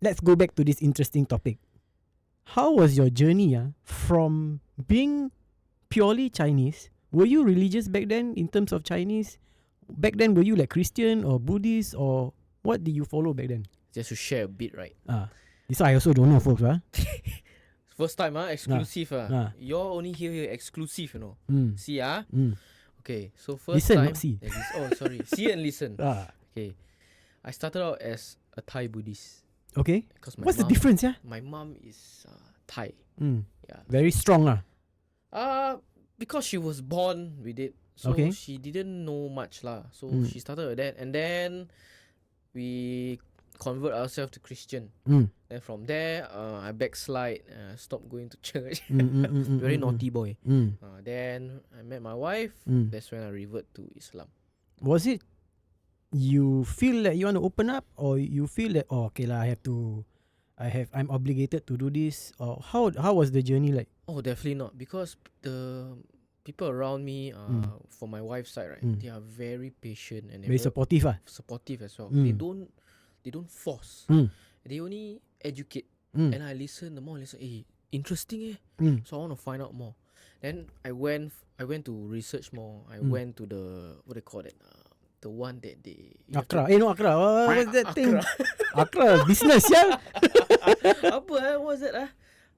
let's go back to this interesting topic. How was your journey from being purely Chinese? Were you religious back then in terms of Chinese? Back then, were you like Christian or Buddhist, or what did you follow back then? Just to share a bit, right? This I also don't know, folks. First time, exclusive. You're only here exclusive, you know. See, Okay, so first listen, time. not see. Sorry. See and listen. Okay, I started out as a Thai Buddhist. Okay. What's the mom, difference, My mom is Thai. Yeah. Very strong, Because she was born with it, so she didn't know much lah. So she started with that, and then we convert ourselves to Christian. Then from there, I backslide, stopped going to church. Very naughty boy. Then I met my wife. That's when I revert to Islam. Was it you feel that you want to open up, or you feel that I'm obligated to do this, or how was the journey like? Oh, definitely not, because the people around me, from my wife's side, right, they are very patient and very supportive. Supportive as well. They don't force. They only educate. And I listen. The more I listen, interesting So I want to find out more. Then I went to research more. I went to the, what they call it, the one that they Accra. Accra. What's that thing? Accra business, yeah. Apa what's that?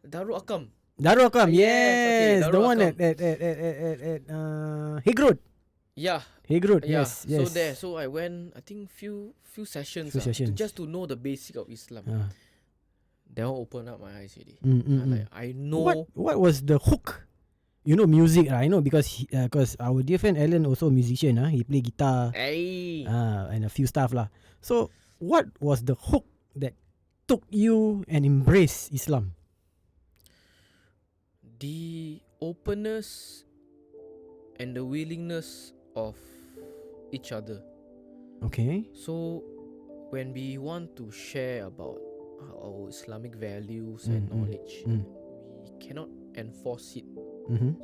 Darul Akam. Darul Akam, yes. Okay, the one Akam. at Hague Road. Yeah. Hague Road, yes. So I went, I think few sessions, just to know the basic of Islam. That one opened up my eyes already. I know what was the hook. You know music, I know, because our dear friend Alan also a musician. He play guitar, and a few stuff lah. So what was the hook that took you and embraced Islam? The openness and the willingness of each other. Okay. So when we want to share about our Islamic values and knowledge, we cannot enforce it.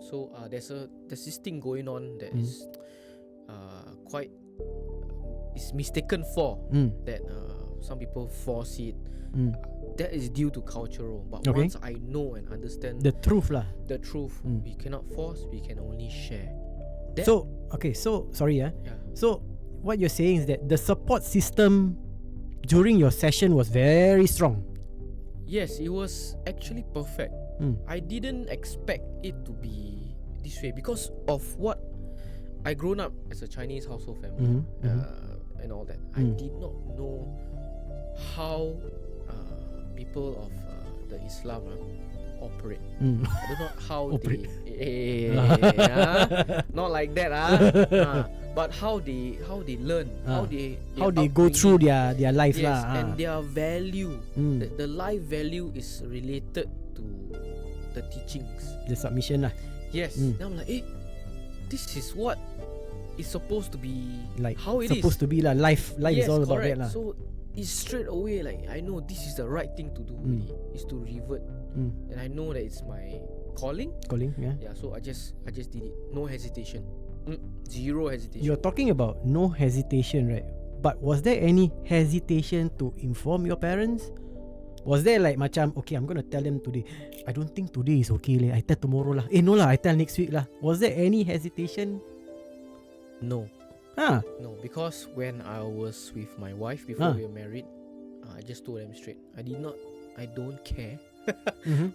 So there's this thing going on that is quite is mistaken for that some people force it. That is due to cultural, but once I know and understand the truth we cannot force, we can only share. So sorry. So what you're saying is that the support system during your session was very strong. Yes, it was actually perfect. I didn't expect it to be this way because of what I grown up as a Chinese household family and all that. I did not know how people of the Islam operate. I don't know how they not like that but how they learn, how they go through their life and their value. The life value is related to the teachings, the submission Yes. Then I'm like, this is what is supposed to be, like how it supposed is. to be life is all correct. about that So it's straight away like I know this is the right thing to do. Really, is to revert, and I know that it's my calling. So I just did it, no hesitation, zero hesitation. You're talking about no hesitation, right? But was there any hesitation to inform your parents? Was there like macam, okay, I'm gonna tell them today, I don't think today is okay I tell tomorrow lah, no lah, I tell next week lah. Was there any hesitation? No. No, because when I was with my wife before we were married, I just told them straight, I don't care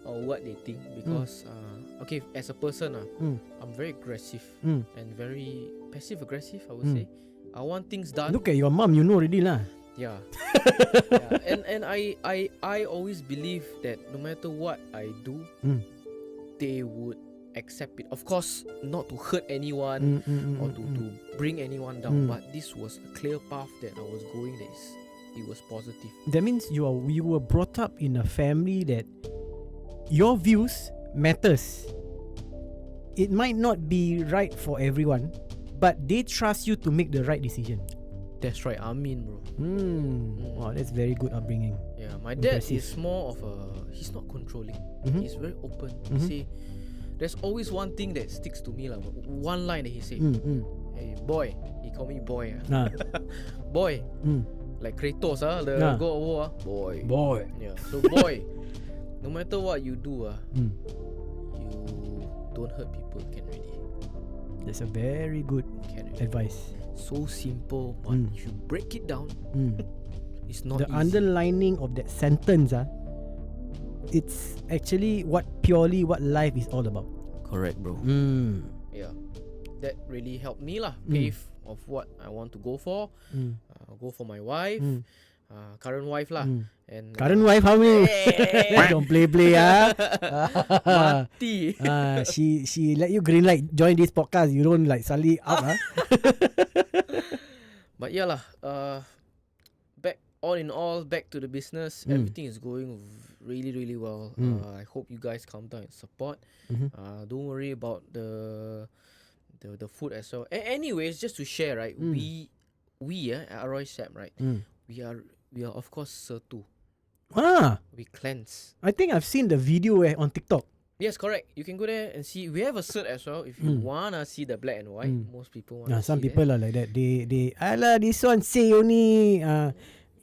or what they think, because as a person I'm very aggressive and very passive aggressive, I would say. I want things done. Look at your mom, you know already lah. Yeah. And I always believe that no matter what I do, they would accept it. Of course, not to hurt anyone or to bring anyone down, but this was a clear path that I was going. It was positive. That means you were brought up in a family that your views matters. It might not be right for everyone, but they trust you to make the right decision. That's right, Amin, bro. Wow, that's very good upbringing. Yeah, my dad is more of he's not controlling. He's very open. He say, there's always one thing that sticks to me, one line that he say, hey boy, he call me boy. Boy, like Kratos, the God of War, boy. Yeah. So boy, no matter what you do, you don't hurt people. Can really. That's a very good advice. So simple, but if you break it down, it's not the easy. underlining of that sentence, it's actually purely what life is all about. Correct, bro. Yeah, that really helped me lah. Pave of what I want to go for. Go for my wife, current wife lah. And current wife, how many? Don't play, Mati. She let you green light join this podcast. You don't like suddenly up, But yeah lah. Back all in all, back to the business. Everything is going really, really well. I hope you guys come down and support. Don't worry about the food as well. Anyways, just to share, right? We at Roy Sap, right? We are of course Sertu. We cleanse. I think I've seen the video on TikTok. Yes, correct. You can go there and see. We have a cert as well. If you wanna see the black and white, most people wanna. Some people are like that. They this one say only.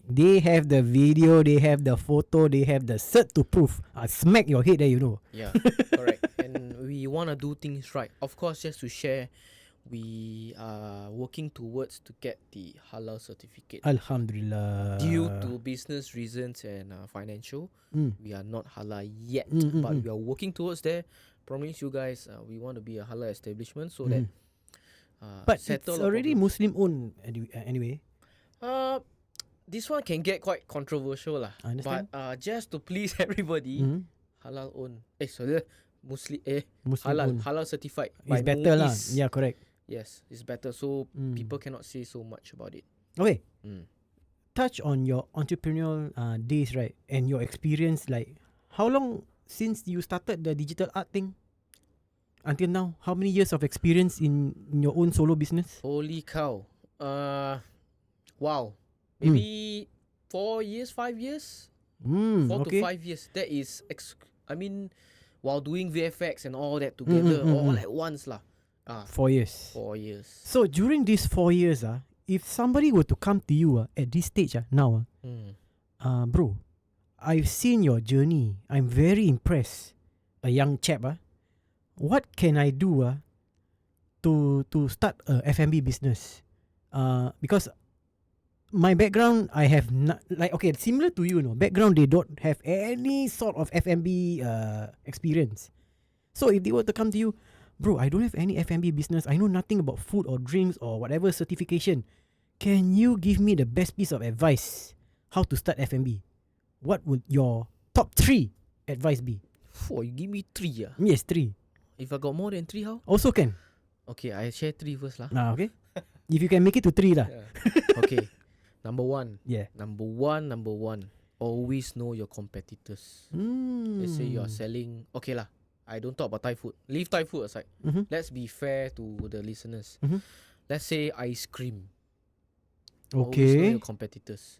They have the video, they have the photo, they have the cert to prove. Smack your head there, you know. Yeah, correct. And we wanna do things right. Of course, just to share, we are working towards to get the halal certificate. Alhamdulillah. Due to business reasons and financial, we are not halal yet, but we are working towards there. Promise you guys, we want to be a halal establishment so that. But it's already Muslim owned anyway. This one can get quite controversial lah. But just to please everybody, halal owned. Muslim halal owned. Halal certified. It's better lah. Yeah, correct. Yes, it's better. So people cannot say so much about it. Okay. Touch on your entrepreneurial days, right? And your experience, like how long since you started the digital art thing until now? How many years of experience in your own solo business? Holy cow. Wow. Maybe 4 years, 5 years? 4 to 5 years. That is, while doing VFX and all that together, all at once lah. 4 years. 4 years. So during these 4 years, if somebody were to come to you at this stage now, bro, I've seen your journey. I'm very impressed. A young chap, what can I do to start a F&B business? Because my background, I have not, similar to you, background, they don't have any sort of F&B experience. So if they were to come to you, bro, I don't have any F&B business, I know nothing about food or drinks or whatever certification, can you give me the best piece of advice how to start F&B? What would your top 3 advice be? You give me 3 Yes, 3. If I got more than 3, how? Also can. Okay, I share 3 first lah. Okay. If you can make it to 3 lah. Okay. Number 1. Yeah. Number one. Always know your competitors. Let's say you are selling. Okay lah. I don't talk about Thai food. Leave Thai food aside. Let's be fair to the listeners. Let's say ice cream. Always know your competitors.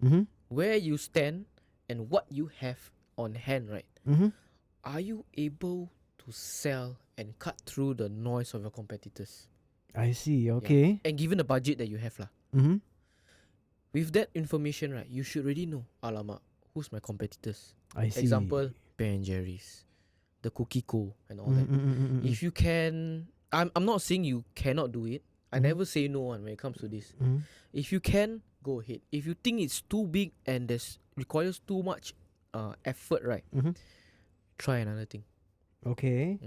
Where you stand and what you have on hand, right? Are you able to sell and cut through the noise of your competitors? I see. Okay. Yeah. And given the budget that you have lah. With that information, right, you should already know, alamak, who's my competitors? I see. Example, Ben & Jerry's, the Cookie Co. and all that. If you can, I'm not saying you cannot do it. I never say no one when it comes to this. If you can, go ahead. If you think it's too big and requires too much effort, right, try another thing. Okay.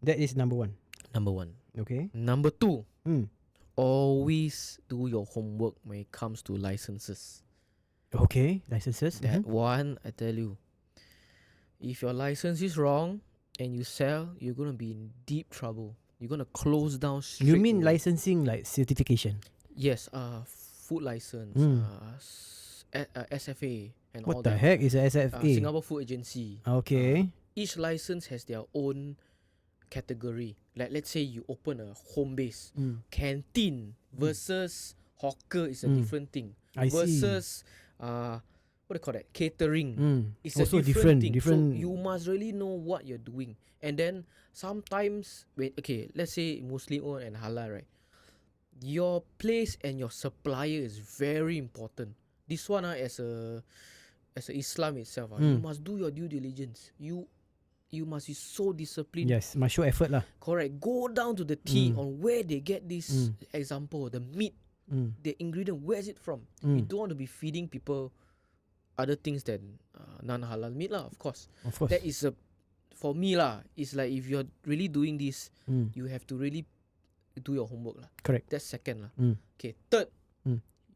That is number 1. Number 1. Okay. Number 2. Always do your homework when it comes to licenses. Okay, licenses. That one, I tell you, if your license is wrong and you sell, you're going to be in deep trouble. You're going to close down straight. You mean licensing like certification? Yes, food license, SFA and all that. What the heck is a SFA? Singapore Food Agency. Okay. Each license has their own category. Like let's say you open a home base canteen versus hawker is a different thing. Versus what do you call that? Catering. It's also a different thing. So you must really know what you're doing. And then sometimes let's say Muslim owned and halal, right? Your place and your supplier is very important. this one as a Islam itself, you must do your due diligence. You must be so disciplined. Yes, must show effort lah. Correct. Go down to the T on where they get this example, the meat, the ingredient, where is it from? You don't want to be feeding people other things than non-halal meat lah, of course. Of course. That is for me lah, it's like if you're really doing this, you have to really do your homework lah. Correct. That's second lah. Okay, third,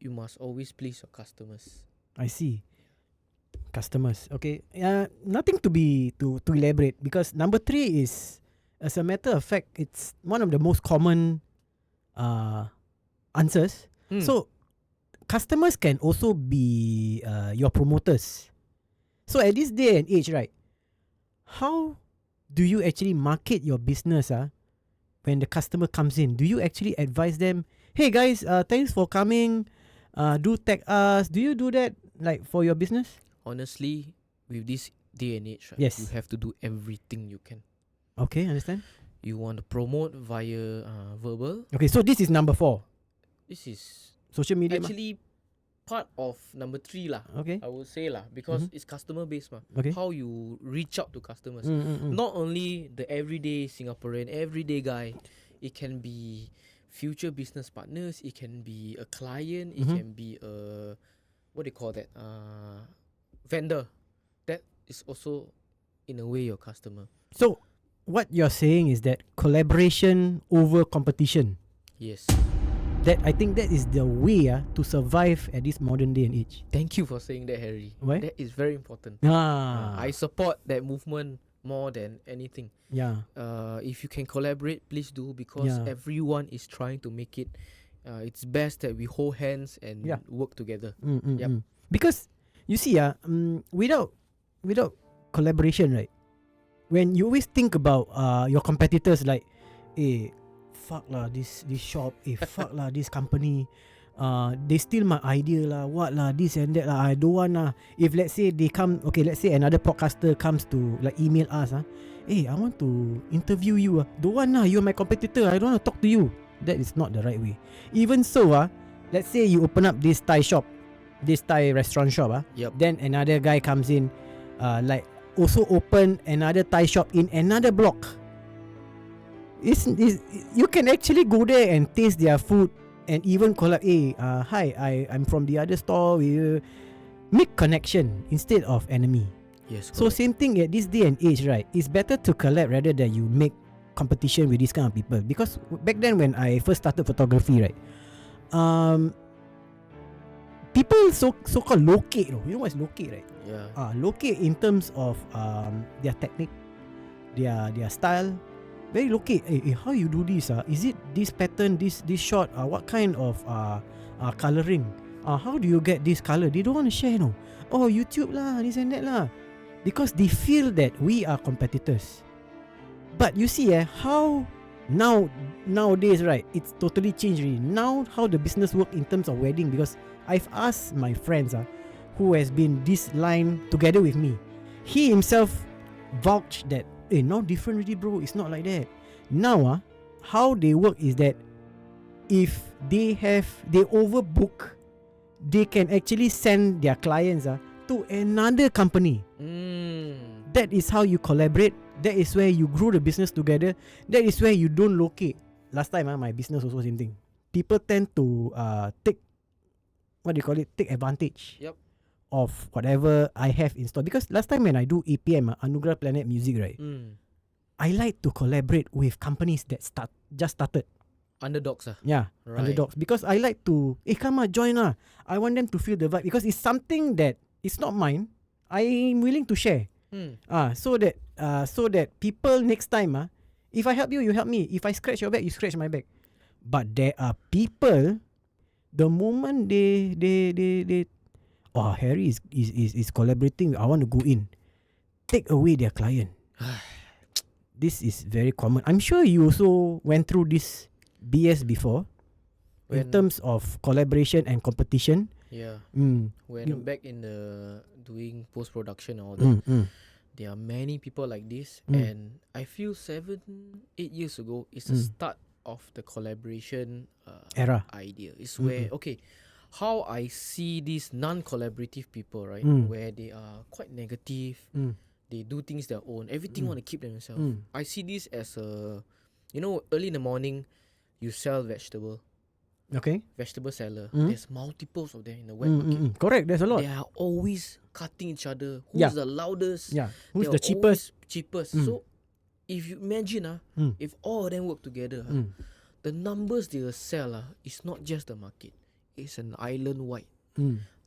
you must always please your customers. I see. Customers. Okay. Nothing to elaborate, because number 3 is, as a matter of fact, it's one of the most common answers. So customers can also be your promoters. So at this day and age, right, how do you actually market your business when the customer comes in? Do you actually advise them, hey guys, thanks for coming, do tag us? Do you do that like for your business? Honestly, with this day and age, right, Yes. you have to do everything you can. Okay, understand. You want to promote via verbal. Okay, so this is number 4. This is Social media. actually part of number 3 lah. Okay. I would say lah, because it's customer based mah. Okay. How you reach out to customers. Not only the everyday Singaporean, everyday guy. It can be future business partners. It can be a client. It can be a, what do you call that? Vendor. That is also in a way your customer. So what you're saying is that collaboration over competition. Yes. That I think that is the way to survive at this modern day and age. Thank you for saying that, Harry. Why? That is very important. I I support that movement more than anything. Yeah. If you can collaborate, please do, because everyone is trying to make it. It's best that we hold hands and work together. Yep. Because you see, without collaboration, right? When you always think about your competitors, like, fuck lah this shop, fuck lah this company, they steal my idea lah, what lah, this and that lah, I don't want lah. If let's say they come, okay, let's say another podcaster comes to like email us, I want to interview you, don't want lah, you're my competitor, I don't want to talk to you. That is not the right way. Even so, let's say you open up this Thai shop, this Thai restaurant shop, then another guy comes in, like also open another Thai shop in another block. You can actually go there and taste their food and even collab. Hi, I'm from the other store. We make connection instead of enemy. Yes. So same thing at this day and age, right? It's better to collab rather than you make competition with this kind of people. Because back then when I first started photography, right, people so-called locate. You know what is locate, right? Yeah. Locate in terms of their technique, their style. Very locate. How you do this? Is it this pattern, this shot? What kind of coloring? How do you get this color? They don't want to share, no. Oh, YouTube lah, this and that lah. Because they feel that we are competitors. But you see, how nowadays, right? It's totally changed really. Now, how the business work in terms of wedding? Because I've asked my friends, who has been this line together with me. He himself vouched that, now different already, bro. It's not like that. Now, how they work is that if they overbook, they can actually send their clients to another company. That is how you collaborate. That is where you grow the business together. That is where you don't locate. Last time, my business also same thing. People tend to take advantage. Yep. Of whatever I have installed. Because last time when I do APM, Anugerah Planet Music, right, I like to collaborate with companies that just started. Underdogs, Yeah, right. Underdogs. Because I like to, come join lah. I want them to feel the vibe, because it's something that it's not mine. I'm willing to share. So that people next time, if I help you, you help me. If I scratch your back, you scratch my back. But there are people, the moment they Harry is collaborating, I want to go in, take away their client. This is very common. I'm sure you also went through this BS before, in terms of collaboration and competition. Yeah. When I'm back in the doing post-production and all that, there are many people like this, and I feel 7-8 years ago is the start of the collaboration era idea. It's where, okay, how I see these non-collaborative people, right, where they are quite negative, they do things their own, everything want to keep themselves. I see this as a, early in the morning, you sell vegetable seller. There's multiples of them in the wet market. Correct, there's a lot. They are always cutting each other. Who's the loudest? Who's They the are cheapest? always cheapest. So if you imagine, if all of them work together, the numbers they will sell is not just the market. It's an island wide.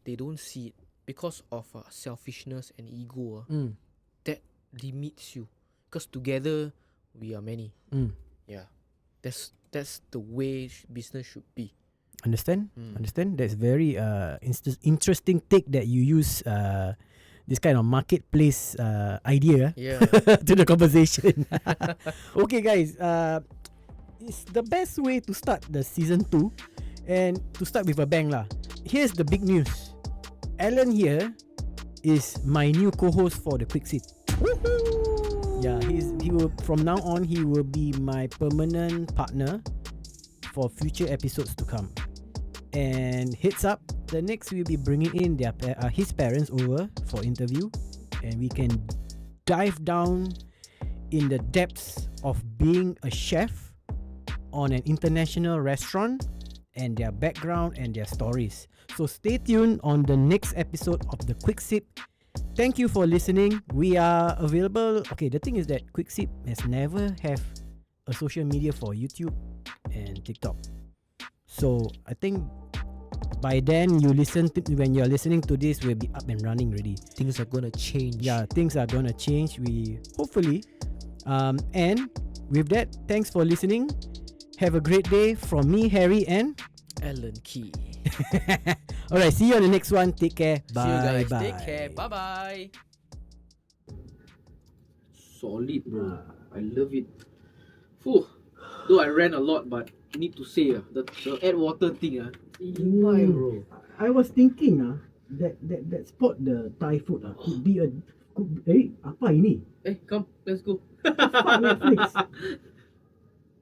They don't see it because of selfishness and ego. That limits you. Because together we are many. Yeah, that's the way business should be. Understand? That's very interesting take that you use this kind of marketplace idea to the conversation. Okay, guys. It's the best way to start the season 2 and to start with a bang lah. Here's the big news. Alan here is my new co-host for the Quick Sip. Yeah, he will from now on he will be my permanent partner for future episodes to come. And heads up, the next we'll be bringing in his parents over for interview, and we can dive down in the depths of being a chef on an international restaurant and their background and their stories. So stay tuned on the next episode of the Quick Sip. Thank you for listening. We are available. Okay, the thing is that Quick Sip has never have a social media for YouTube and TikTok. So I think by then when you're listening to this, we'll be up and running already. Things are gonna change. Yeah, things are gonna change. We hopefully. And with that, thanks for listening. Have a great day from me, Harry, and Alan Key. Alright, see you on the next one. Take care. Bye. See you guys. Bye. Take care. Bye bye. Solid, bro. I love it. Though I ran a lot, but need to say the add water thing bro. I was thinking that spot, the Thai food could be apa ini? Come, let's go. Netflix.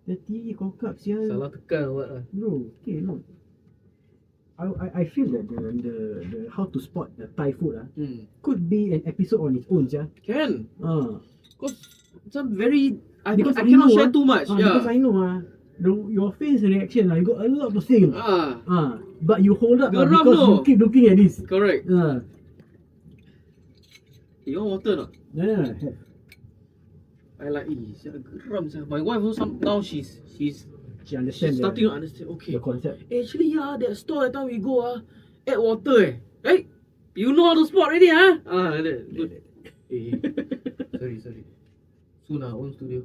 The TV kokap sial. Salah tekan what Bro, okay, no. I feel that the how to spot the Thai food could be an episode on its own, Can. Cause some because I cannot share too much. Because I know your face reaction you got a lot to say. But you hold up because you keep looking at this. Correct. You want water or not? No, have. I like geram. My wife also now she's She starting to understand. Okay. the concept. Actually, that store that time we go, add water. Hey, you know how to spot already, Good. Sorry. Soon own studio.